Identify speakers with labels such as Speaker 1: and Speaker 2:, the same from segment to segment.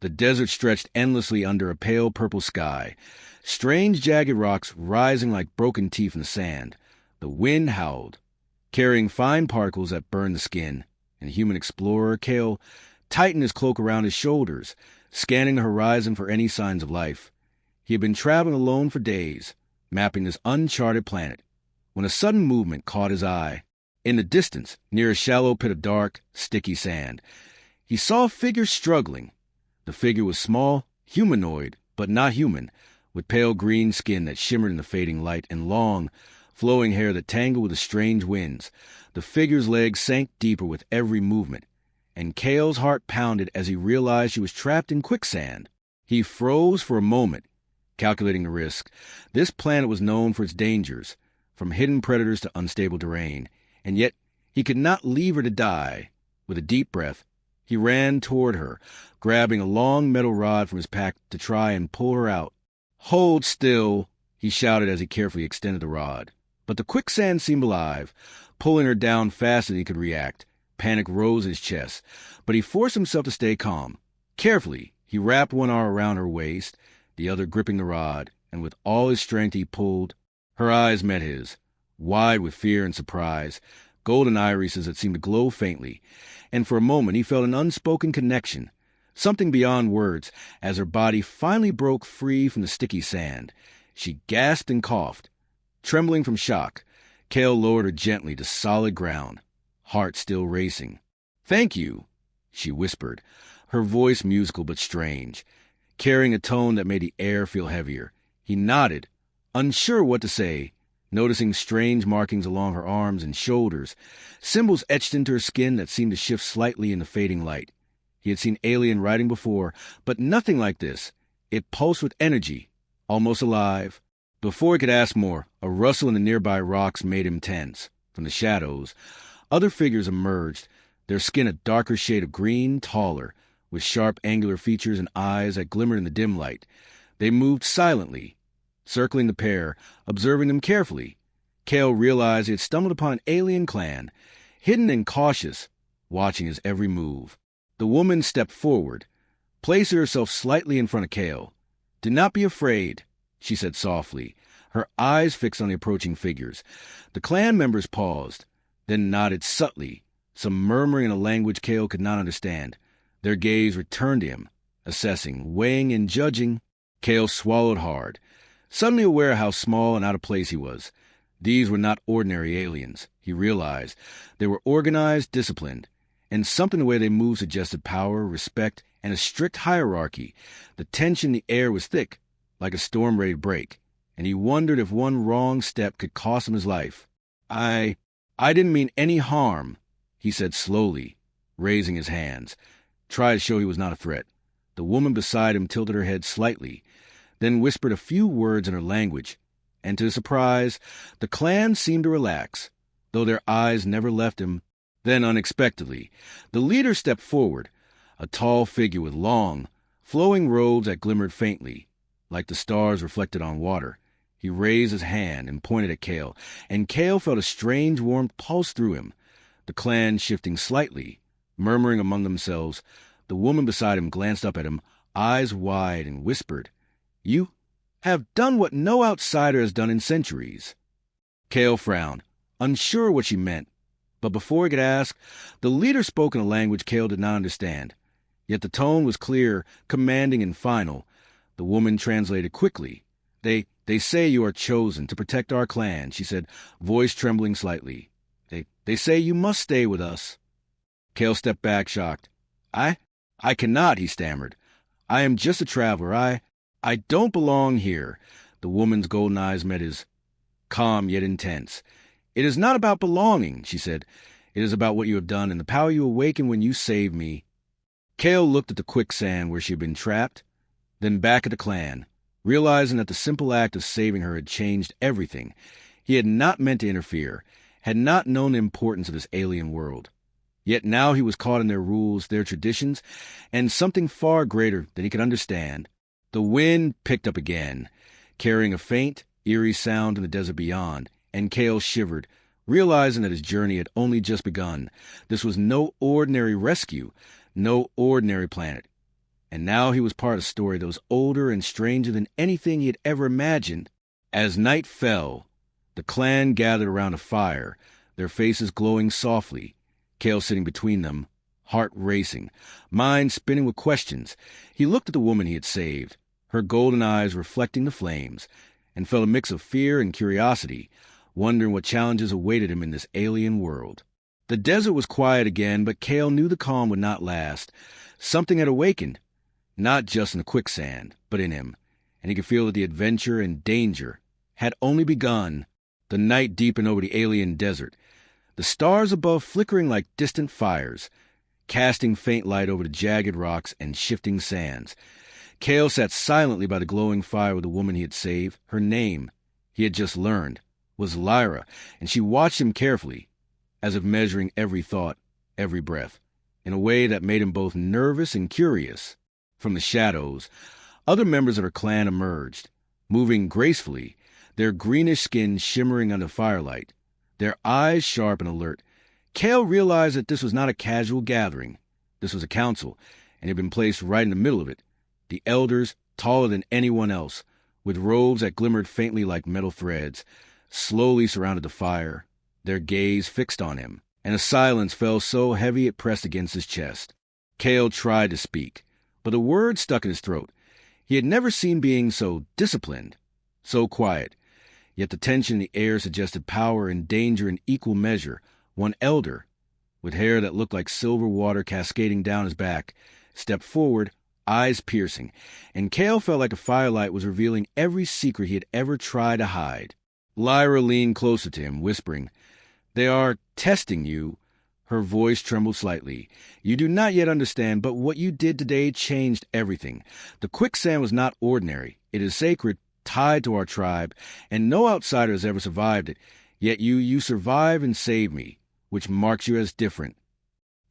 Speaker 1: The desert stretched endlessly under a pale purple sky, strange jagged rocks rising like broken teeth in the sand. The wind howled, carrying fine particles that burned the skin, and the human explorer, Kale, tightened his cloak around his shoulders, scanning the horizon for any signs of life. He had been traveling alone for days, mapping this uncharted planet, when a sudden movement caught his eye. In the distance, near a shallow pit of dark, sticky sand, he saw a figure struggling. The figure was small, humanoid, but not human, with pale green skin that shimmered in the fading light and long, flowing hair that tangled with the strange winds. The figure's legs sank deeper with every movement, and Kale's heart pounded as he realized she was trapped in quicksand. He froze for a moment, calculating the risk. This planet was known for its dangers, from hidden predators to unstable terrain, and yet he could not leave her to die. With a deep breath, he ran toward her, grabbing a long metal rod from his pack to try and pull her out. "Hold still," he shouted as he carefully extended the rod. But the quicksand seemed alive, pulling her down faster than he could react. Panic rose in his chest, but he forced himself to stay calm. Carefully, he wrapped one arm around her waist, the other gripping the rod, and with all his strength he pulled. Her eyes met his, wide with fear and surprise, golden irises that seemed to glow faintly, and for a moment he felt an unspoken connection, something beyond words, as her body finally broke free from the sticky sand. She gasped and coughed. Trembling from shock, Kale lowered her gently to solid ground, heart still racing. "Thank you," she whispered, her voice musical but strange, carrying a tone that made the air feel heavier. He nodded, unsure what to say, noticing strange markings along her arms and shoulders, symbols etched into her skin that seemed to shift slightly in the fading light. He had seen alien writing before, but nothing like this. It pulsed with energy, almost alive. Before he could ask more, a rustle in the nearby rocks made him tense. From the shadows, other figures emerged, their skin a darker shade of green, taller, with sharp angular features and eyes that glimmered in the dim light. They moved silently, circling the pair, observing them carefully. Kale realized he had stumbled upon an alien clan, hidden and cautious, watching his every move. The woman stepped forward, placing herself slightly in front of Kale. "Do not be afraid," she said softly, her eyes fixed on the approaching figures. The clan members paused, then nodded subtly, some murmuring in a language Kale could not understand. Their gaze returned to him, assessing, weighing, and judging. Kale swallowed hard, suddenly aware how small and out of place he was. These were not ordinary aliens, he realized. They were organized, disciplined, and something in the way they moved suggested power, respect, and a strict hierarchy. The tension in the air was thick, like a storm ready to break, and he wondered if one wrong step could cost him his life. I didn't mean any harm," he said slowly, raising his hands, tried to show he was not a threat. The woman beside him tilted her head slightly, then whispered a few words in her language, and to his surprise, the clan seemed to relax, though their eyes never left him. Then, unexpectedly, the leader stepped forward, a tall figure with long, flowing robes that glimmered faintly, like the stars reflected on water. He raised his hand and pointed at Kale, and Kale felt a strange warmth pulse through him. The clan shifting slightly, murmuring among themselves, the woman beside him glanced up at him, eyes wide, and whispered, "You have done what no outsider has done in centuries." Kale frowned, unsure what she meant, but before he could ask, the leader spoke in a language Kale did not understand. Yet the tone was clear, commanding, and final. The woman translated quickly. They say you are chosen to protect our clan," she said, voice trembling slightly. They say you must stay with us." Kale stepped back, shocked. I cannot," he stammered. "I am just a traveler. I don't belong here." The woman's golden eyes met his, calm yet intense. "It is not about belonging," she said. "It is about what you have done and the power you awakened when you saved me." Kale looked at the quicksand where she had been trapped, then back at the clan, realizing that the simple act of saving her had changed everything. He had not meant to interfere, had not known the importance of this alien world. Yet now he was caught in their rules, their traditions, and something far greater than he could understand. The wind picked up again, carrying a faint, eerie sound in the desert beyond, and Kale shivered, realizing that his journey had only just begun. This was no ordinary rescue, no ordinary planet. and now he was part of a story that was older and stranger than anything he had ever imagined. As night fell, the clan gathered around a fire, their faces glowing softly, Cale sitting between them, heart racing, mind spinning with questions. He looked at the woman he had saved, her golden eyes reflecting the flames, and felt a mix of fear and curiosity, wondering what challenges awaited him in this alien world. The desert was quiet again, but Cale knew the calm would not last. Something had awakened, not just in the quicksand, but in him, and he could feel that the adventure and danger had only begun. The night deepened over the alien desert, the stars above flickering like distant fires, casting faint light over the jagged rocks and shifting sands. Cale sat silently by the glowing fire with the woman he had saved. Her name, he had just learned, was Lyra, and she watched him carefully, as if measuring every thought, every breath, in a way that made him both nervous and curious. From the shadows, other members of her clan emerged, moving gracefully, their greenish skin shimmering under firelight, their eyes sharp and alert. Cale realized that this was not a casual gathering. This was a council, and he had been placed right in the middle of it. The elders, taller than anyone else, with robes that glimmered faintly like metal threads, slowly surrounded the fire, their gaze fixed on him, and a silence fell so heavy it pressed against his chest. Cale tried to speak, but the words stuck in his throat. He had never seen beings so disciplined, so quiet, yet the tension in the air suggested power and danger in equal measure. One elder, with hair that looked like silver water cascading down his back, stepped forward, eyes piercing, and Cale felt like a firelight was revealing every secret he had ever tried to hide. Lyra leaned closer to him, whispering, "They are testing you." Her voice trembled slightly. "You do not yet understand, but what you did today changed everything. The quicksand was not ordinary. It is sacred, tied to our tribe, and no outsider has ever survived it. Yet you survive and save me, which marks you as different."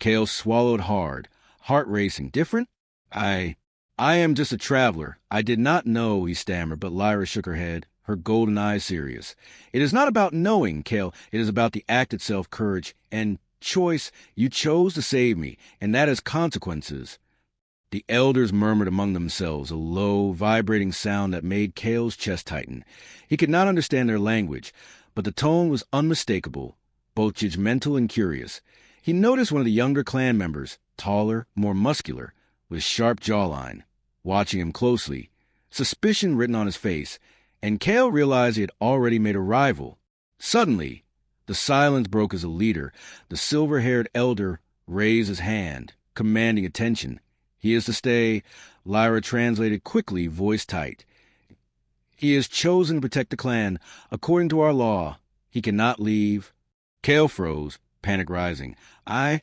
Speaker 1: Cale swallowed hard, heart racing. "Different? I am just a traveler. I did not know," he stammered, but Lyra shook her head, her golden eyes serious. "It is not about knowing, Cale. It is about the act itself, courage, and choice. You chose to save me, and that has consequences." The elders murmured among themselves, a low, vibrating sound that made Cale's chest tighten. He could not understand their language, but the tone was unmistakable, both judgmental and curious. He noticed one of the younger clan members, taller, more muscular, with sharp jawline, watching him closely, suspicion written on his face, and Cale realized he had already made a rival. Suddenly, the silence broke as a leader. The silver-haired elder raised his hand, commanding attention. "He is to stay," Lyra translated quickly, voice tight. "He is chosen to protect the clan. According to our law, he cannot leave." Cale froze, panic rising. I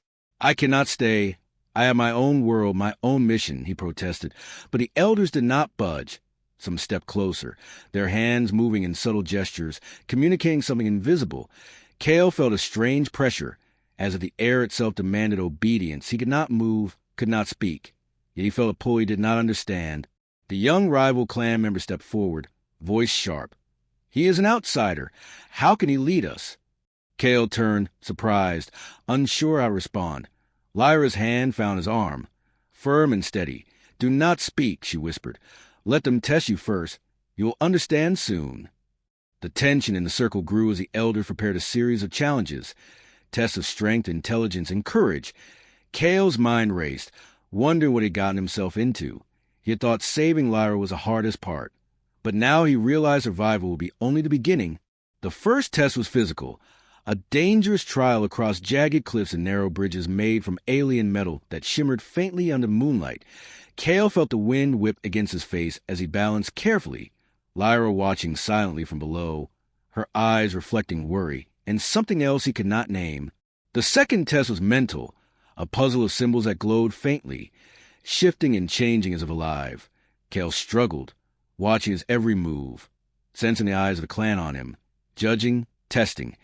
Speaker 1: cannot stay. I have my own world, my own mission," he protested. But the elders did not budge. Some stepped closer, their hands moving in subtle gestures, communicating something invisible. Cale felt a strange pressure, as if the air itself demanded obedience. He could not move, could not speak. Yet he felt a pull he did not understand. The young rival clan member stepped forward, voice sharp. "He is an outsider. How can he lead us?" Cale turned, surprised, unsure how to respond. Lyra's hand found his arm, firm and steady. "Do not speak," she whispered. "Let them test you first. You will understand soon." The tension in the circle grew as the elders prepared a series of challenges, tests of strength, intelligence, and courage. Cale's mind raced, wondering what he had gotten himself into. He had thought saving Lyra was the hardest part, but now he realized survival would be only the beginning. The first test was physical, a dangerous trial across jagged cliffs and narrow bridges made from alien metal that shimmered faintly under moonlight. Cale felt the wind whip against his face as he balanced carefully, Lyra watching silently from below, her eyes reflecting worry and something else he could not name. The second test was mental, a puzzle of symbols that glowed faintly, shifting and changing as if alive. Cale struggled, watching his every move, sensing the eyes of the clan on him, judging, testing,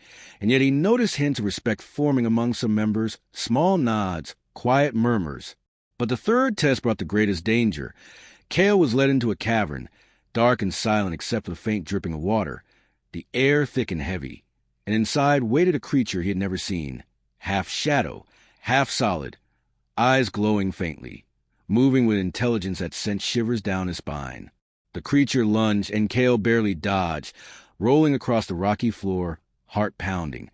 Speaker 1: and yet he noticed hints of respect forming among some members, small nods, quiet murmurs. But the third test brought the greatest danger. Cale was led into a cavern, dark and silent except for the faint dripping of water. The air thick and heavy, and inside waited a creature he had never seen, half shadow, half solid, eyes glowing faintly, moving with intelligence that sent shivers down his spine. The creature lunged, and Cale barely dodged, rolling across the rocky floor, heart pounding.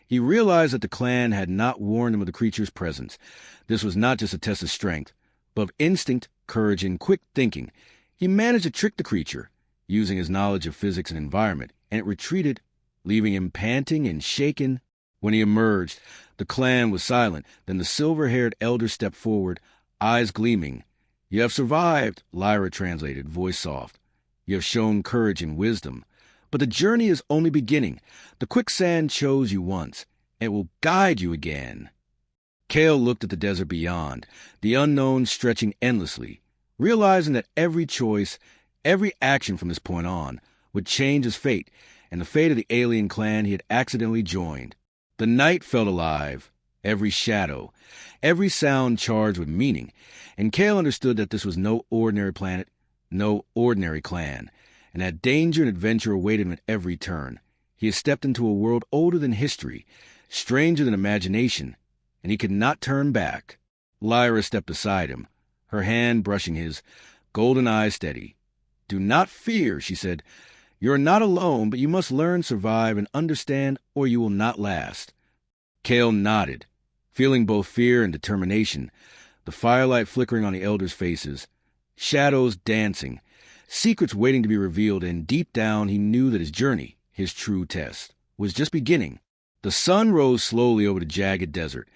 Speaker 1: He realized that the clan had not warned him of the creature's presence. This was not just a test of strength, but of instinct, courage, and quick thinking. He managed to trick the creature, using his knowledge of physics and environment, and it retreated, leaving him panting and shaken. When he emerged, the clan was silent. Then the silver-haired elder stepped forward, eyes gleaming. "You have survived," Lyra translated, voice soft. "You have shown courage and wisdom. But the journey is only beginning. The Quicksand chose you once, and will guide you again." Cale looked at the desert beyond, the unknown stretching endlessly, realizing that every choice, every action from this point on, would change his fate, and the fate of the alien clan he had accidentally joined. The night felt alive, every shadow, every sound charged with meaning, and Cale understood that this was no ordinary planet, no ordinary clan, and that danger and adventure awaited him at every turn. He had stepped into a world older than history, stranger than imagination, and he could not turn back. Lyra stepped beside him, her hand brushing his, golden eyes steady. "Do not fear," she said. "You are not alone, but you must learn, survive, and understand, or you will not last." Cale nodded, feeling both fear and determination, the firelight flickering on the elders' faces, shadows dancing, secrets waiting to be revealed, and deep down he knew that his journey, his true test, was just beginning. The sun rose slowly over the jagged desert,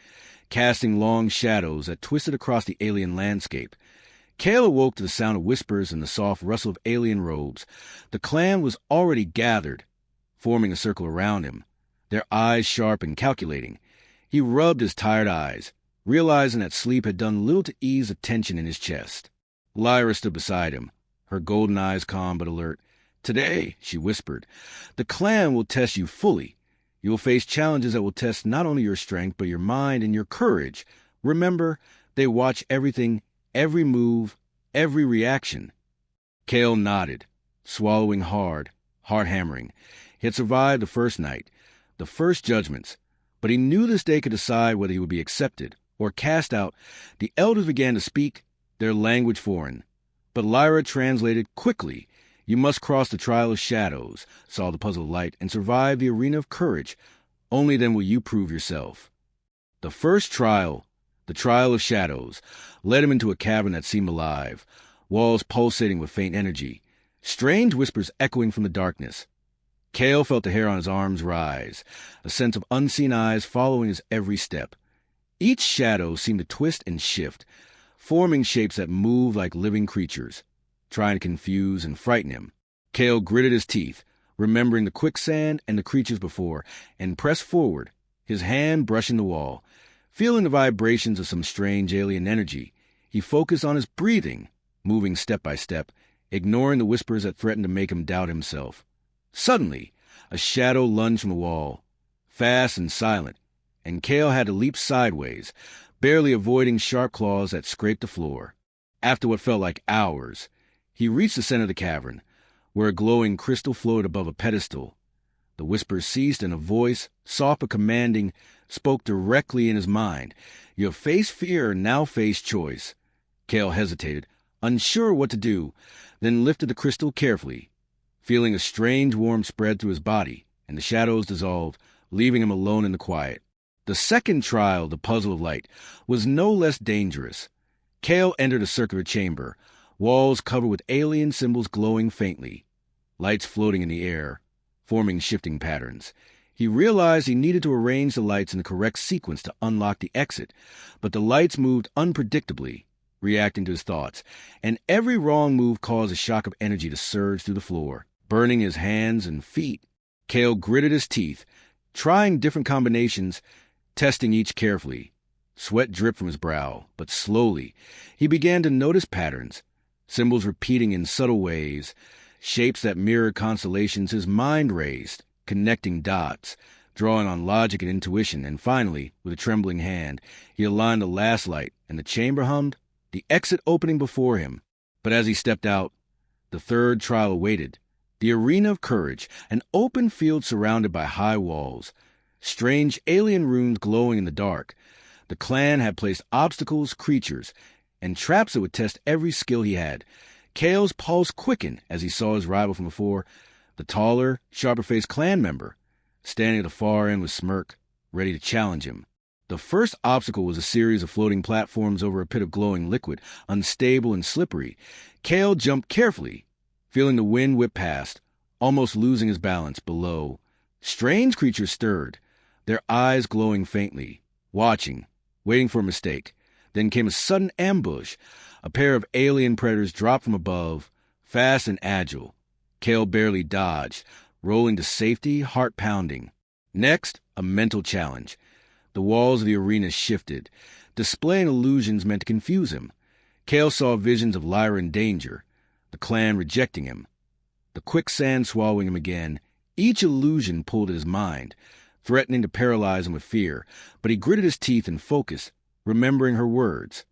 Speaker 1: casting long shadows that twisted across the alien landscape. Cale awoke to the sound of whispers and the soft rustle of alien robes. The clan was already gathered, forming a circle around him, their eyes sharp and calculating. He rubbed his tired eyes, realizing that sleep had done little to ease the tension in his chest. Lyra stood beside him, her golden eyes calm but alert. "Today," she whispered, "the clan will test you fully. You will face challenges that will test not only your strength, but your mind and your courage. Remember, they watch everything, every move, every reaction." Cale nodded, swallowing hard, heart hammering. He had survived the first night, the first judgments, but he knew this day could decide whether he would be accepted or cast out. The elders began to speak, their language foreign, but Lyra translated quickly. "You must cross the trial of shadows," solve the puzzle of light, and survive the arena of courage. Only then will you prove yourself. The first trial, the trial of shadows, led him into a cavern that seemed alive, walls pulsating with faint energy, strange whispers echoing from the darkness. Cale felt the hair on his arms rise, a sense of unseen eyes following his every step. Each shadow seemed to twist and shift, forming shapes that moved like living creatures, trying to confuse and frighten him. Cale gritted his teeth, remembering the quicksand and the creatures before, and pressed forward, his hand brushing the wall. Feeling the vibrations of some strange alien energy, he focused on his breathing, moving step by step, ignoring the whispers that threatened to make him doubt himself. Suddenly, a shadow lunged from the wall, fast and silent, and Cale had to leap sideways, barely avoiding sharp claws that scraped the floor. After what felt like hours, he reached the center of the cavern, where a glowing crystal floated above a pedestal. The whispers ceased, and a voice, soft but commanding, spoke directly in his mind. "You have faced fear, now face choice." Cale hesitated, unsure what to do, then lifted the crystal carefully, feeling a strange warmth spread through his body, and the shadows dissolved, leaving him alone in the quiet. The second trial, the puzzle of light, was no less dangerous. Cale entered a circular chamber, walls covered with alien symbols glowing faintly, lights floating in the air, forming shifting patterns. He realized he needed to arrange the lights in the correct sequence to unlock the exit, but the lights moved unpredictably, reacting to his thoughts, and every wrong move caused a shock of energy to surge through the floor, burning his hands and feet. Cale gritted his teeth, trying different combinations, testing each carefully. Sweat dripped from his brow, but slowly he began to notice patterns, symbols repeating in subtle ways, shapes that mirrored constellations. His mind raced, connecting dots, drawing on logic and intuition, and finally, with a trembling hand, he aligned the last light, and the chamber hummed, the exit opening before him. But as he stepped out, the third trial awaited. The arena of courage, an open field surrounded by high walls, strange alien runes glowing in the dark. The clan had placed obstacles, creatures, and traps that would test every skill he had. Kale's pulse quickened as he saw his rival from before, the taller, sharper-faced clan member, standing at the far end with smirk, ready to challenge him. The first obstacle was a series of floating platforms over a pit of glowing liquid, unstable and slippery. Kale jumped carefully, feeling the wind whip past, almost losing his balance below. Strange creatures stirred, their eyes glowing faintly, watching, waiting for a mistake. Then came a sudden ambush. A pair of alien predators dropped from above, fast and agile. Kale barely dodged, rolling to safety, heart pounding. Next, a mental challenge. The walls of the arena shifted, displaying illusions meant to confuse him. Kale saw visions of Lyra in danger, the clan rejecting him, the quicksand swallowing him again. Each illusion pulled at his mind, threatening to paralyze him with fear, but he gritted his teeth and focused, remembering her words.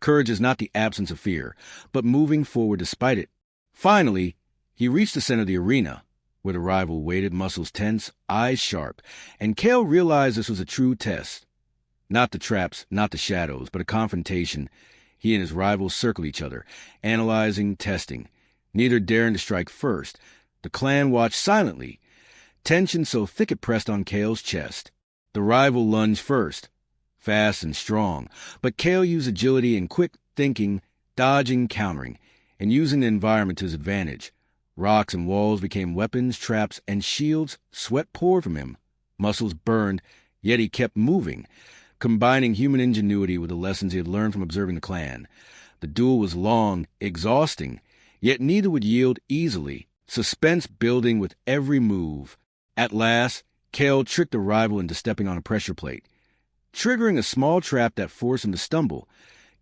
Speaker 1: Courage is not the absence of fear, but moving forward despite it. Finally, he reached the center of the arena, where the rival waited, muscles tense, eyes sharp, and Kale realized this was a true test. Not the traps, not the shadows, but a confrontation. He and his rivals circled each other, analyzing, testing, neither daring to strike first. The clan watched silently, tension so thick it pressed on Kale's chest. The rival lunged first, fast and strong, but Kale used agility and quick thinking, dodging, countering, and using the environment to his advantage. Rocks and walls became weapons, traps, and shields. Sweat poured from him. Muscles burned, yet he kept moving, combining human ingenuity with the lessons he had learned from observing the clan. The duel was long, exhausting, yet neither would yield easily, suspense building with every move. At last, Kale tricked the rival into stepping on a pressure plate, triggering a small trap that forced him to stumble.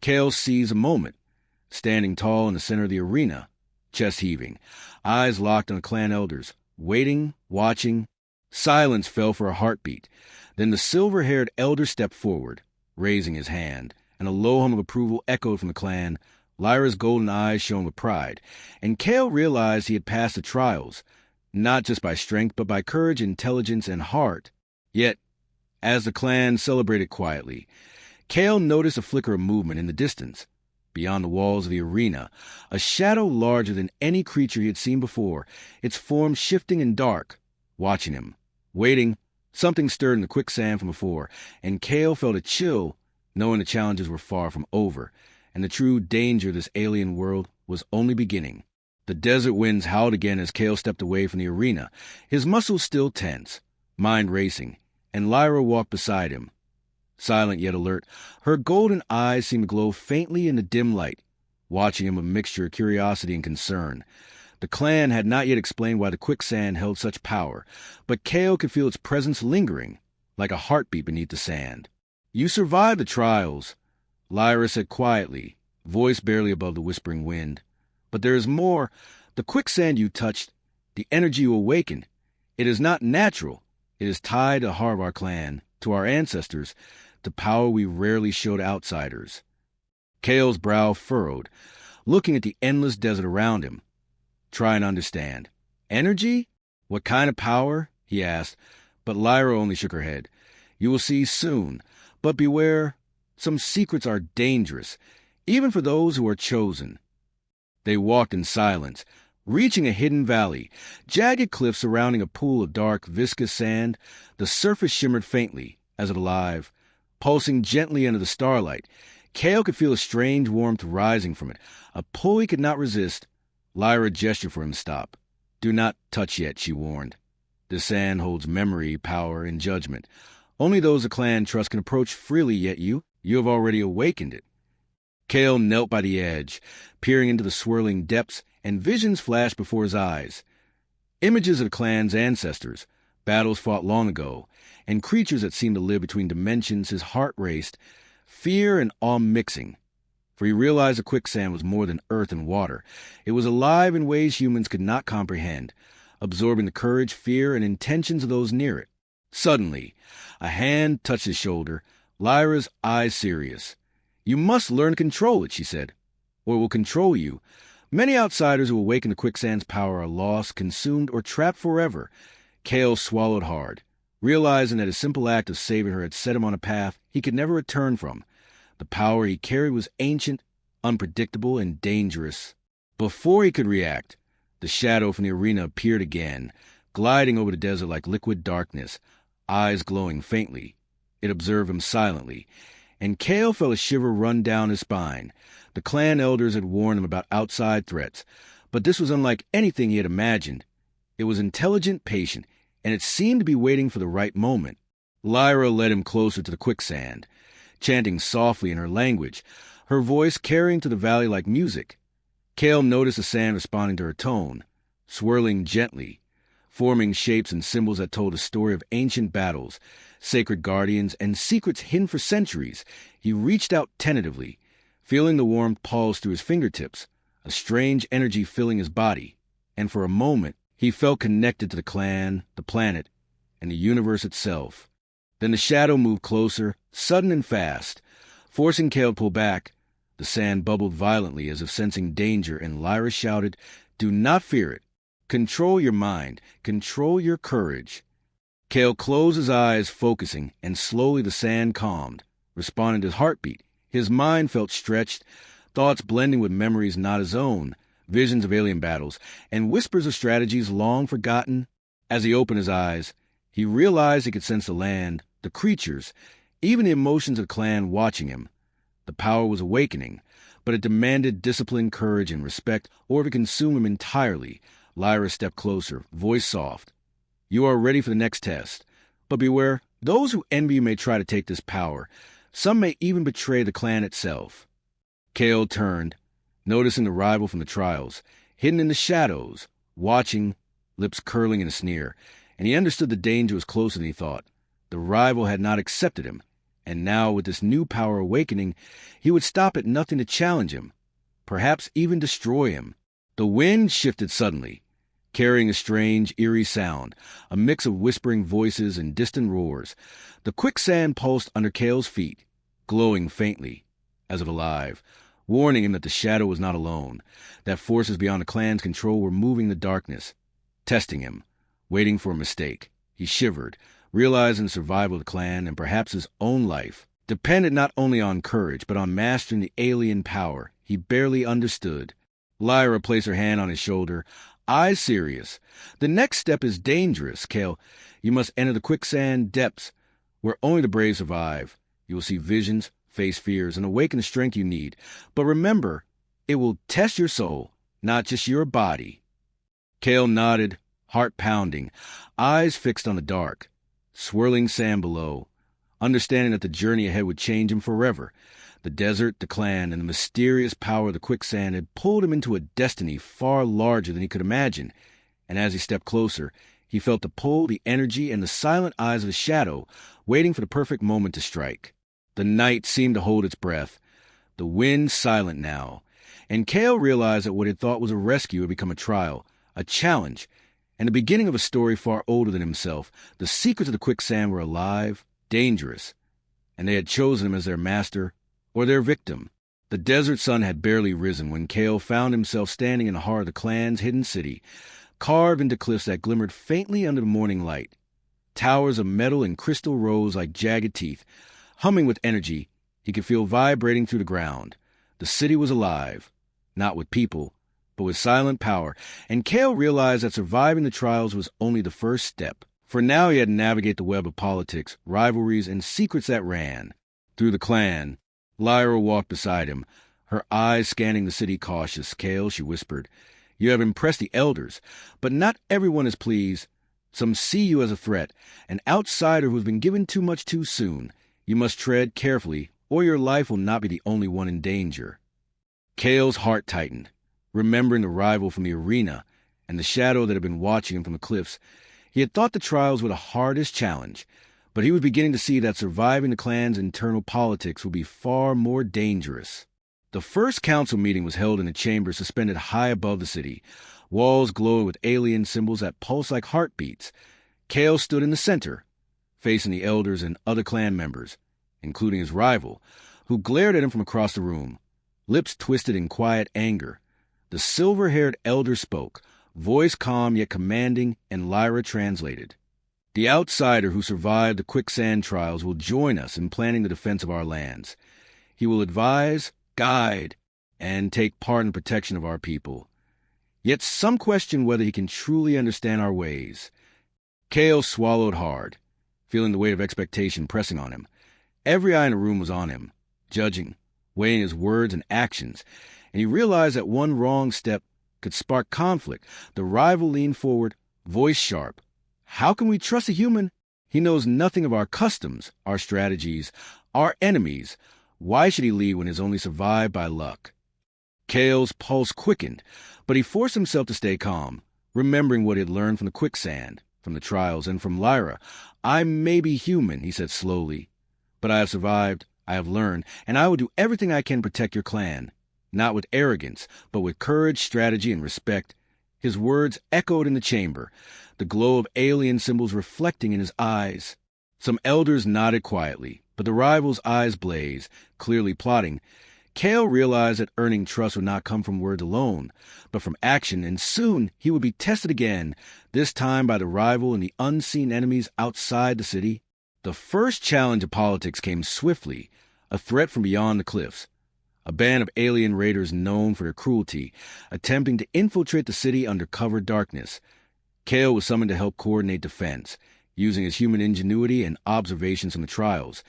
Speaker 1: Kale seized a moment, standing tall in the center of the arena, chest heaving, eyes locked on the clan elders, waiting, watching. Silence fell for a heartbeat. Then the silver-haired elder stepped forward, raising his hand, and a low hum of approval echoed from the clan. Lyra's golden eyes shone with pride, and Kale realized he had passed the trials, not just by strength, but by courage, intelligence, and heart. Yet, as the clan celebrated quietly, Kale noticed a flicker of movement in the distance. Beyond the walls of the arena, a shadow larger than any creature he had seen before, its form shifting and dark, watching him, waiting. Something stirred in the quicksand from before, and Kale felt a chill, knowing the challenges were far from over, and the true danger of this alien world was only beginning. The desert winds howled again as Kale stepped away from the arena, his muscles still tense, mind racing, and Lyra walked beside him. Silent yet alert, her golden eyes seemed to glow faintly in the dim light, watching him with a mixture of curiosity and concern. The clan had not yet explained why the quicksand held such power, but Kale could feel its presence lingering, like a heartbeat beneath the sand. "You survived the trials," Lyra said quietly, voice barely above the whispering wind. "But there is more. The quicksand you touched, the energy you awakened, it is not natural. It is tied to the heart of our clan, to our ancestors, to power we rarely show to outsiders." Kale's brow furrowed, looking at the endless desert around him, trying to understand. "Energy? What kind of power?" he asked, but Lyra only shook her head. "You will see soon, but beware. Some secrets are dangerous, even for those who are chosen." They walked in silence, reaching a hidden valley, jagged cliffs surrounding a pool of dark, viscous sand. The surface shimmered faintly, as if alive, pulsing gently under the starlight. Kale could feel a strange warmth rising from it, a pull he could not resist. Lyra gestured for him to stop. "Do not touch yet," she warned. "This sand holds memory, power, and judgment. Only those the clan trust can approach freely, yet you have already awakened it." Kale knelt by the edge, peering into the swirling depths, and visions flashed before his eyes. Images of the clan's ancestors, battles fought long ago, and creatures that seemed to live between dimensions. His heart raced, fear and awe mixing. For he realized the quicksand was more than earth and water. It was alive in ways humans could not comprehend, absorbing the courage, fear, and intentions of those near it. Suddenly, a hand touched his shoulder, Lyra's eyes serious. "You must learn to control it," she said, "or it will control you. Many outsiders who awaken to quicksand's power are lost, consumed, or trapped forever." Kale swallowed hard, realizing that a simple act of saving her had set him on a path he could never return from. The power he carried was ancient, unpredictable and dangerous. Before he could react, the shadow from the arena appeared again, gliding over the desert like liquid darkness, eyes glowing faintly. It observed him silently, and Kale felt a shiver run down his spine. The clan elders had warned him about outside threats, but this was unlike anything he had imagined. It was intelligent, patient, and it seemed to be waiting for the right moment. Lyra led him closer to the quicksand, chanting softly in her language, her voice carrying to the valley like music. Kale noticed the sand responding to her tone, swirling gently, forming shapes and symbols that told a story of ancient battles, sacred guardians, and secrets hidden for centuries. He reached out tentatively, feeling the warmth pulse through his fingertips, a strange energy filling his body, and for a moment he felt connected to the clan, the planet, and the universe itself. Then the shadow moved closer, sudden and fast, forcing Kale to pull back. The sand bubbled violently as if sensing danger, and Lyra shouted, "Do not fear it. Control your mind. Control your courage." Kale closed his eyes, focusing, and slowly the sand calmed, responding to his heartbeat. His mind felt stretched, thoughts blending with memories not his own, visions of alien battles, and whispers of strategies long forgotten. As he opened his eyes, he realized he could sense the land, the creatures, even the emotions of the clan watching him. The power was awakening, but it demanded discipline, courage, and respect, or it would consume him entirely. Lyra stepped closer, voice soft. "You are ready for the next test. But beware, those who envy you may try to take this power. Some may even betray the clan itself." Kale turned, noticing the rival from the trials, hidden in the shadows, watching, lips curling in a sneer, and he understood the danger was closer than he thought. The rival had not accepted him, and now, with this new power awakening, he would stop at nothing to challenge him, perhaps even destroy him. The wind shifted suddenly, carrying a strange, eerie sound, a mix of whispering voices and distant roars. The quicksand pulsed under Kale's feet, glowing faintly, as if alive, warning him that the shadow was not alone, that forces beyond the clan's control were moving the darkness, testing him, waiting for a mistake. He shivered, realizing the survival of the clan and perhaps his own life depended not only on courage, but on mastering the alien power he barely understood. Lyra placed her hand on his shoulder, eyes serious. "The next step is dangerous, Kale. You must enter the quicksand depths, where only the brave survive. You will see visions, face fears, and awaken the strength you need. But remember, it will test your soul, not just your body." Kale nodded, heart pounding, eyes fixed on the dark, swirling sand below, understanding that the journey ahead would change him forever. The desert, the clan, and the mysterious power of the quicksand had pulled him into a destiny far larger than he could imagine, and as he stepped closer, he felt the pull, the energy, and the silent eyes of the shadow, waiting for the perfect moment to strike. The night seemed to hold its breath, the wind silent now, and Kale realized that what he thought was a rescue had become a trial, a challenge, and the beginning of a story far older than himself. The secrets of the quicksand were alive, dangerous, and they had chosen him as their master or their victim. The desert sun had barely risen when Kale found himself standing in the heart of the clan's hidden city, carved into cliffs that glimmered faintly under the morning light. Towers of metal and crystal rose like jagged teeth, humming with energy he could feel vibrating through the ground. The city was alive, not with people, but with silent power, and Kale realized that surviving the trials was only the first step. For now he had to navigate the web of politics, rivalries, and secrets that ran through the clan. Lyra walked beside him, her eyes scanning the city cautious. "Kale," she whispered, "you have impressed the elders, but not everyone is pleased. Some see you as a threat, an outsider who has been given too much too soon. You must tread carefully, or your life will not be the only one in danger." Kale's heart tightened, remembering the rival from the arena and the shadow that had been watching him from the cliffs. He had thought the trials were the hardest challenge, but he was beginning to see that surviving the clan's internal politics would be far more dangerous. The first council meeting was held in a chamber suspended high above the city, walls glowing with alien symbols that pulsed like heartbeats. Kale stood in the center, facing the elders and other clan members, including his rival, who glared at him from across the room, lips twisted in quiet anger. The silver-haired elder spoke, voice calm yet commanding, and Lyra translated. "The outsider who survived the quicksand trials will join us in planning the defense of our lands. He will advise, guide, and take part in the protection of our people. Yet some question whether he can truly understand our ways. Kale swallowed hard, feeling the weight of expectation pressing on him. Every eye in the room was on him, judging, weighing his words and actions, and he realized that one wrong step could spark conflict. The rival leaned forward, voice sharp. How can we trust a human? He knows nothing of our customs, our strategies, our enemies. Why should he lead when he's only survived by luck? Kale's pulse quickened, but he forced himself to stay calm, remembering what he had learned from the Quicksand, from the trials, and from Lyra. I may be human, he said slowly, but I have survived, I have learned, and I will do everything I can to protect your clan, not with arrogance, but with courage, strategy, and respect. His words echoed in the chamber, the glow of alien symbols reflecting in his eyes. Some elders nodded quietly, but the rival's eyes blazed, clearly plotting. Kale realized that earning trust would not come from words alone, but from action, and soon he would be tested again, this time by the rival and the unseen enemies outside the city. The first challenge of politics came swiftly, a threat from beyond the cliffs. A band of alien raiders known for their cruelty, attempting to infiltrate the city under cover darkness. Kale was summoned to help coordinate defense, using his human ingenuity and observations from the trials.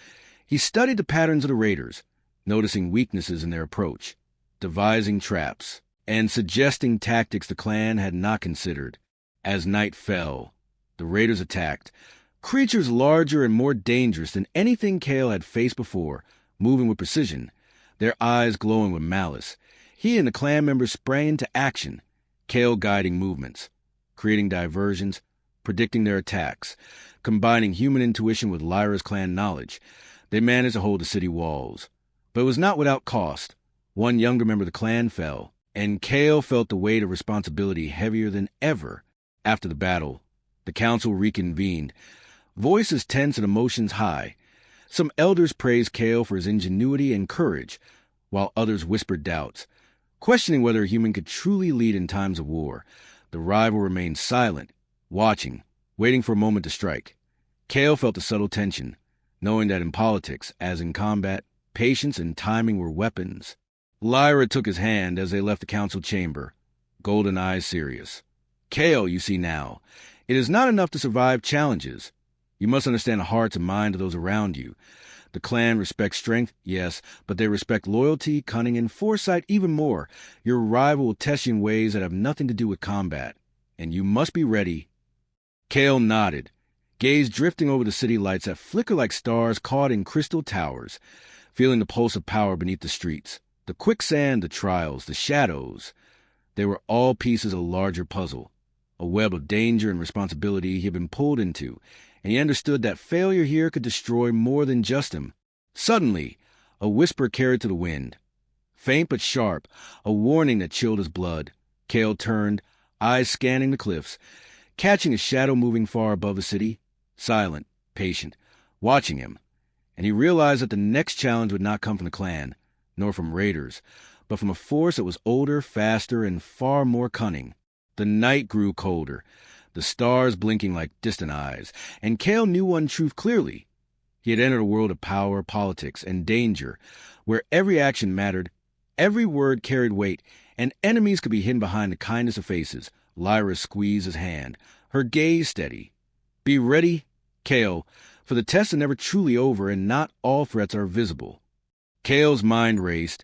Speaker 1: He studied the patterns of the raiders, noticing weaknesses in their approach, devising traps, and suggesting tactics the clan had not considered. As night fell, the raiders attacked, creatures larger and more dangerous than anything Kale had faced before, moving with precision, their eyes glowing with malice. He and the clan members sprang into action, Kale guiding movements, creating diversions, predicting their attacks, combining human intuition with Lyra's clan knowledge. They managed to hold the city walls. But it was not without cost. One younger member of the clan fell, and Kale felt the weight of responsibility heavier than ever. After the battle, the council reconvened, voices tense and emotions high. Some elders praised Kale for his ingenuity and courage, while others whispered doubts, questioning whether a human could truly lead in times of war. The rival remained silent, watching, waiting for a moment to strike. Kale felt the subtle tension, knowing that in politics, as in combat, patience and timing were weapons. Lyra took his hand as they left the council chamber, golden eyes serious. Kale, you see now, it is not enough to survive challenges. You must understand the hearts and minds of those around you. The clan respects strength, yes, but they respect loyalty, cunning, and foresight even more. Your rival will test you in ways that have nothing to do with combat, and you must be ready. Kale nodded, gaze drifting over the city lights that flicker like stars caught in crystal towers, feeling the pulse of power beneath the streets. The quicksand, the trials, the shadows, they were all pieces of a larger puzzle, a web of danger and responsibility he had been pulled into, and he understood that failure here could destroy more than just him. Suddenly, a whisper carried to the wind, faint but sharp, a warning that chilled his blood. Kale turned, eyes scanning the cliffs, catching a shadow moving far above the city, silent, patient, watching him. And he realized that the next challenge would not come from the clan, nor from raiders, but from a force that was older, faster, and far more cunning. The night grew colder, the stars blinking like distant eyes, and Kale knew one truth clearly. He had entered a world of power, politics, and danger, where every action mattered, every word carried weight, and enemies could be hidden behind the kindness of faces. Lyra squeezed his hand, her gaze steady. Be ready, Kale, for the tests are never truly over, and not all threats are visible. Kale's mind raced,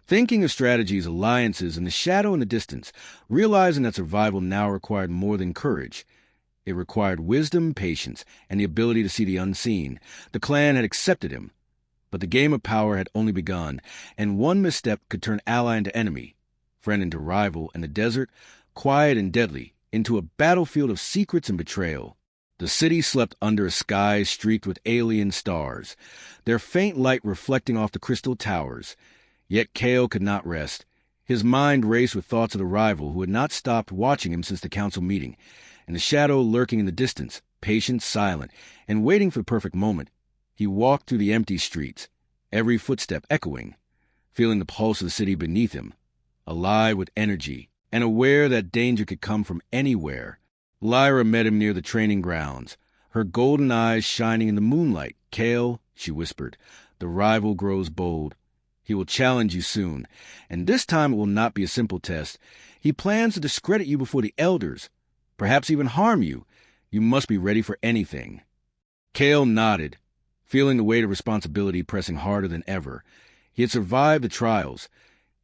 Speaker 1: thinking of strategies, alliances, and the shadow in the distance, realizing that survival now required more than courage. It required wisdom, patience, and the ability to see the unseen. The clan had accepted him, but the game of power had only begun, and one misstep could turn ally into enemy, friend into rival, and the desert, quiet and deadly, into a battlefield of secrets and betrayal. The city slept under a sky streaked with alien stars, their faint light reflecting off the crystal towers. Yet Kale could not rest. His mind raced with thoughts of the rival who had not stopped watching him since the council meeting, and the shadow lurking in the distance, patient, silent, and waiting for the perfect moment. He walked through the empty streets, every footstep echoing, feeling the pulse of the city beneath him, alive with energy, and aware that danger could come from anywhere. Lyra met him near the training grounds, her golden eyes shining in the moonlight. Kale, she whispered, the rival grows bold. He will challenge you soon, and this time it will not be a simple test. He plans to discredit you before the elders, perhaps even harm you. You must be ready for anything." Kale nodded, feeling the weight of responsibility pressing harder than ever. He had survived the trials.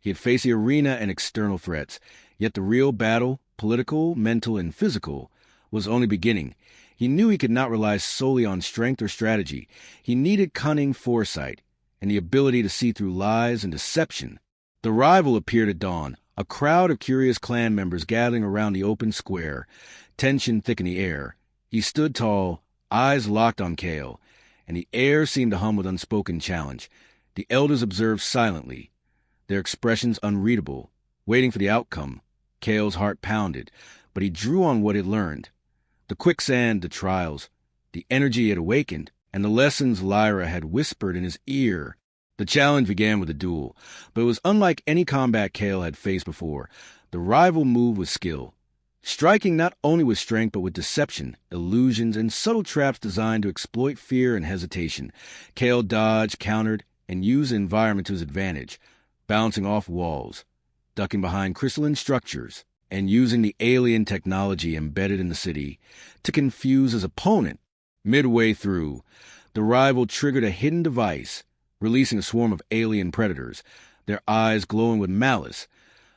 Speaker 1: He had faced the arena and external threats, yet the real battle, political, mental, and physical, was only beginning. He knew he could not rely solely on strength or strategy. He needed cunning foresight and the ability to see through lies and deception. The rival appeared at dawn, a crowd of curious clan members gathering around the open square, tension thick in the air. He stood tall, eyes locked on Kale, and the air seemed to hum with unspoken challenge. The elders observed silently, their expressions unreadable, waiting for the outcome. Kale's heart pounded, but he drew on what he had learned. The quicksand, the trials, the energy he had awakened, and the lessons Lyra had whispered in his ear. The challenge began with a duel, but it was unlike any combat Kale had faced before. The rival moved with skill, striking not only with strength but with deception, illusions, and subtle traps designed to exploit fear and hesitation. Kale dodged, countered, and used the environment to his advantage, bouncing off walls, ducking behind crystalline structures, and using the alien technology embedded in the city to confuse his opponent. Midway through, the rival triggered a hidden device, releasing a swarm of alien predators, their eyes glowing with malice,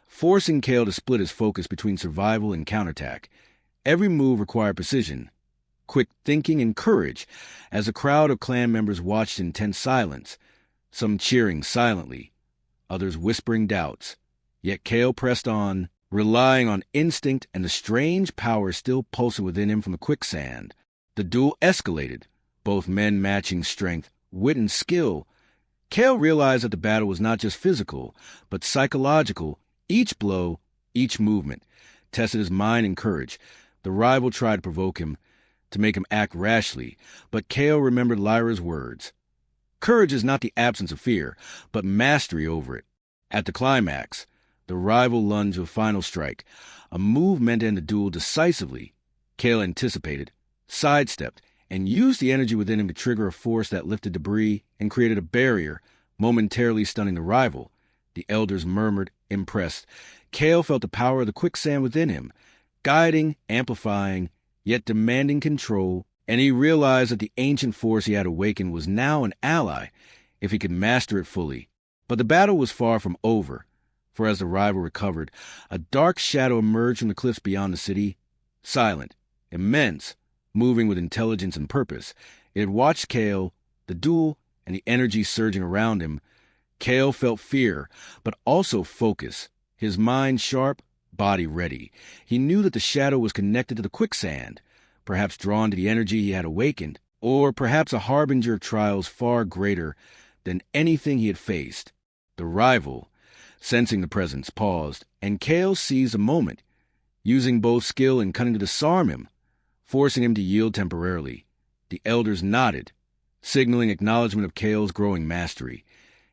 Speaker 1: forcing Kale to split his focus between survival and counterattack. Every move required precision, quick thinking, and courage, as a crowd of clan members watched in tense silence, some cheering silently, others whispering doubts. Yet Kale pressed on, relying on instinct and the strange power still pulsing within him from the quicksand. The duel escalated, both men matching strength, wit, and skill. Kale realized that the battle was not just physical, but psychological. Each blow, each movement, tested his mind and courage. The rival tried to provoke him, to make him act rashly, but Kale remembered Lyra's words. Courage is not the absence of fear, but mastery over it. At the climax, the rival lunged with a final strike, a move meant to end the duel decisively. Kale anticipated, sidestepped, and used the energy within him to trigger a force that lifted debris and created a barrier, momentarily stunning the rival. The elders murmured, impressed. Kale felt the power of the quicksand within him, guiding, amplifying, yet demanding control, and he realized that the ancient force he had awakened was now an ally, if he could master it fully. But the battle was far from over, for as the rival recovered, a dark shadow emerged from the cliffs beyond the city, silent, immense, moving with intelligence and purpose. It had watched Kale, the duel, and the energy surging around him. Kale felt fear, but also focus, his mind sharp, body ready. He knew that the shadow was connected to the quicksand, perhaps drawn to the energy he had awakened, or perhaps a harbinger of trials far greater than anything he had faced. The rival, sensing the presence, paused, and Kale seized a moment, using both skill and cunning to disarm him, forcing him to yield temporarily. The elders nodded, signaling acknowledgement of Kale's growing mastery.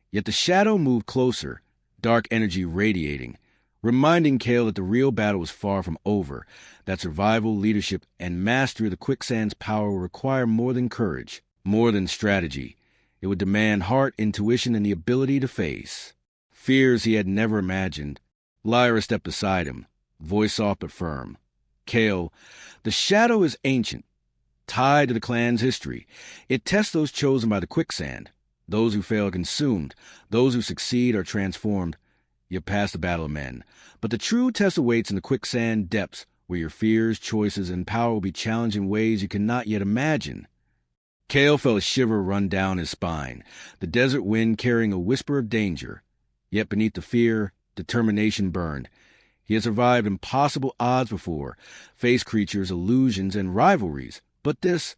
Speaker 1: Yet the shadow moved closer, dark energy radiating, reminding Kale that the real battle was far from over, that survival, leadership, and mastery of the quicksand's power would require more than courage, more than strategy. It would demand heart, intuition, and the ability to face fears he had never imagined. Lyra stepped beside him, voice soft but firm. Kale, the shadow is ancient, tied to the clan's history. It tests those chosen by the quicksand. Those who fail are consumed. Those who succeed are transformed. You've passed the battle of men. But the true test awaits in the quicksand depths, where your fears, choices, and power will be challenged in ways you cannot yet imagine. Kale felt a shiver run down his spine, the desert wind carrying a whisper of danger. Yet beneath the fear, determination burned. He had survived impossible odds before, faced creatures, illusions, and rivalries. But this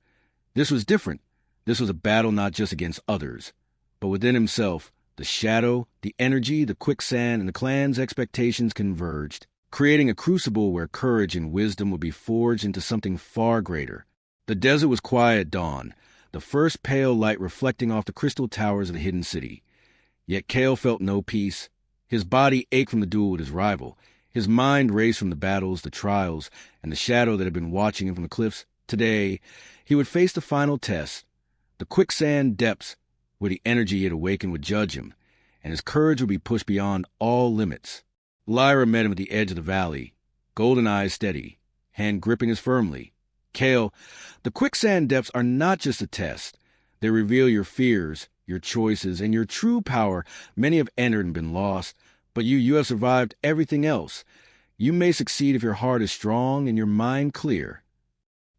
Speaker 1: was different. This was a battle not just against others, but within himself. The shadow, the energy, the quicksand, and the clan's expectations converged, creating a crucible where courage and wisdom would be forged into something far greater. The desert was quiet at dawn, the first pale light reflecting off the crystal towers of the hidden city. Yet Kale felt no peace. His body ached from the duel with his rival. His mind raced from the battles, the trials, and the shadow that had been watching him from the cliffs. Today, he would face the final test. The quicksand depths, where the energy he had awakened would judge him, and his courage would be pushed beyond all limits. Lyra met him at the edge of the valley, golden eyes steady, hand gripping as firmly. Kale, the quicksand depths are not just a test. They reveal your fears, your choices, and your true power. Many have entered and been lost, but you have survived everything else. You may succeed if your heart is strong and your mind clear.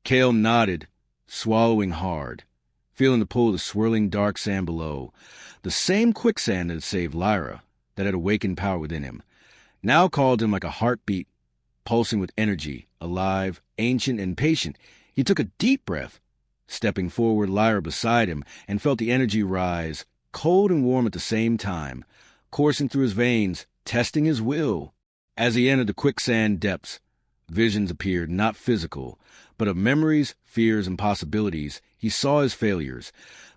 Speaker 1: Kale nodded, swallowing hard, feeling the pull of the swirling dark sand below. The same quicksand that had saved Lyra, that had awakened power within him, now called him like a heartbeat, pulsing with energy, alive, ancient, and patient. He took a deep breath, stepping forward, Lyra beside him, and felt the energy rise, cold and warm at the same time, coursing through his veins, testing his will. As he entered the quicksand depths, visions appeared, not physical, but of memories, fears, and possibilities. He saw his failures,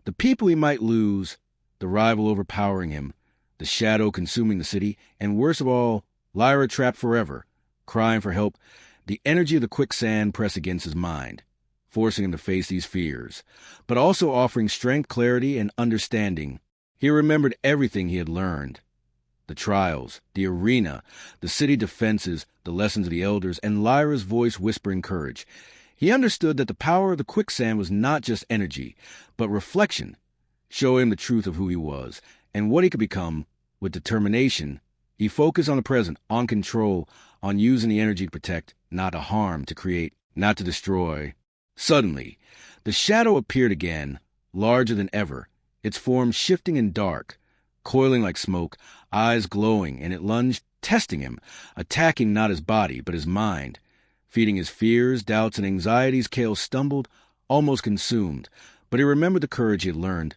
Speaker 1: the people he might lose, the rival overpowering him, the shadow consuming the city, and worst of all, Lyra trapped forever, crying for help. The energy of the quicksand pressed against his mind, forcing him to face these fears, but also offering strength, clarity, and understanding. He remembered everything he had learned. The trials, the arena, the city defenses, the lessons of the elders, and Lyra's voice whispering courage. He understood that the power of the quicksand was not just energy, but reflection, showing him the truth of who he was and what he could become. With determination, he focused on the present, on control, on using the energy to protect, not to harm, to create, not to destroy. Suddenly, the shadow appeared again, larger than ever, its form shifting and dark, coiling like smoke, eyes glowing, and it lunged, testing him, attacking not his body, but his mind. Feeding his fears, doubts, and anxieties, Kale stumbled, almost consumed, but he remembered the courage he had learned,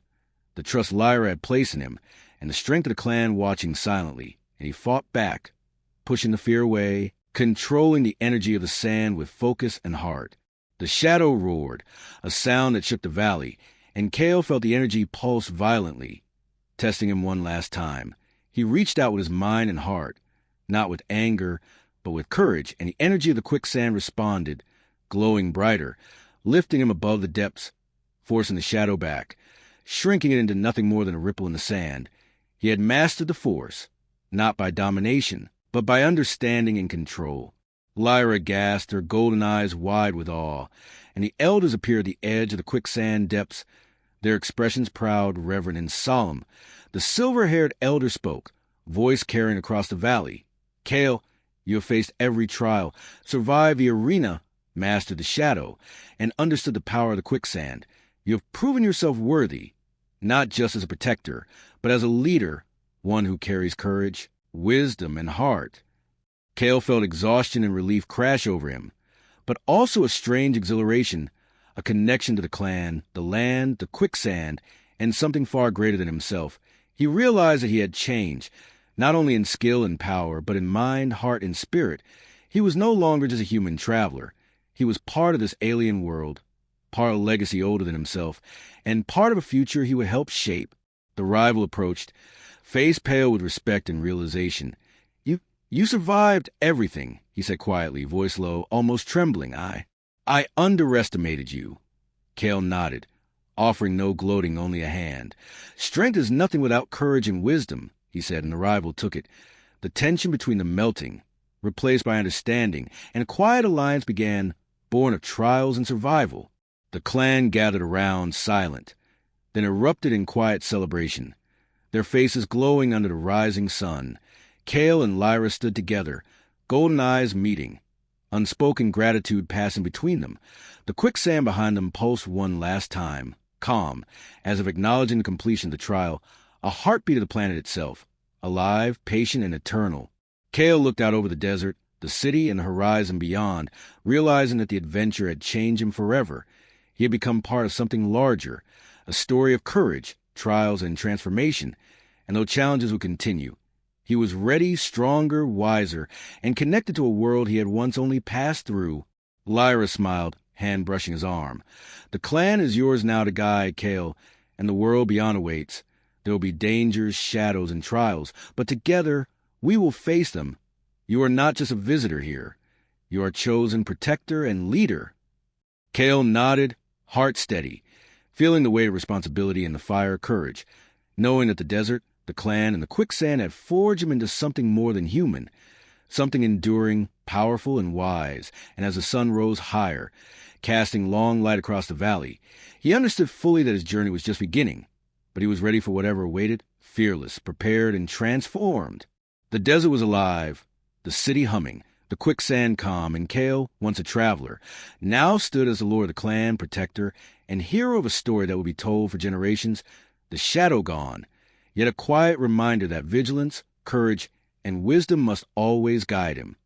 Speaker 1: the trust Lyra had placed in him, and the strength of the clan watching silently, and he fought back, pushing the fear away, controlling the energy of the sand with focus and heart. The shadow roared, a sound that shook the valley, and Kale felt the energy pulse violently, testing him one last time. He reached out with his mind and heart, not with anger, but with courage, and the energy of the quicksand responded, glowing brighter, lifting him above the depths, forcing the shadow back, shrinking it into nothing more than a ripple in the sand. He had mastered the force, not by domination, but by understanding and control. Lyra gasped, her golden eyes wide with awe, and the elders appeared at the edge of the quicksand depths, their expressions proud, reverent, and solemn. The silver-haired elder spoke, voice carrying across the valley. Kale, you have faced every trial, survived the arena, mastered the shadow, and understood the power of the quicksand. You have proven yourself worthy, not just as a protector, but as a leader, one who carries courage, wisdom, and heart. Kale felt exhaustion and relief crash over him, but also a strange exhilaration, a connection to the clan, the land, the quicksand, and something far greater than himself. He realized that he had changed, not only in skill and power, but in mind, heart, and spirit. He was no longer just a human traveler. He was part of this alien world, part of a legacy older than himself, and part of a future he would help shape. The rival approached, face pale with respect and realization. You survived everything, he said quietly, voice low, almost trembling. I underestimated you. Kale nodded, offering no gloating, only a hand. Strength is nothing without courage and wisdom, he said, and the rival took it. The tension between them melting, replaced by understanding, and a quiet alliance began, born of trials and survival. The clan gathered around, silent, then erupted in quiet celebration, their faces glowing under the rising sun. Kale and Lyra stood together, golden eyes meeting, unspoken gratitude passing between them. The quicksand behind them pulsed one last time, calm, as if acknowledging the completion of the trial, a heartbeat of the planet itself, alive, patient, and eternal. Kale looked out over the desert, the city, and the horizon beyond, realizing that the adventure had changed him forever. He had become part of something larger, a story of courage, trials, and transformation, and though challenges would continue, he was ready, stronger, wiser, and connected to a world he had once only passed through. Lyra smiled, hand brushing his arm. The clan is yours now to guide, Kale, and the world beyond awaits. There will be dangers, shadows, and trials, but together we will face them. You are not just a visitor here. You are chosen protector and leader. Kale nodded, heart steady, feeling the weight of responsibility and the fire of courage, knowing that the desert, The clan and the Quicksand had forged him into something more than human, something enduring, powerful, and wise. And as the sun rose higher, casting long light across the valley, he understood fully that his journey was just beginning. But he was ready for whatever awaited, fearless, prepared, and transformed. The desert was alive, the city humming, the Quicksand calm, and Kale, once a traveler, now stood as the lord of the clan, protector, and hero of a story that would be told for generations, the shadow gone, yet a quiet reminder that vigilance, courage, and wisdom must always guide him.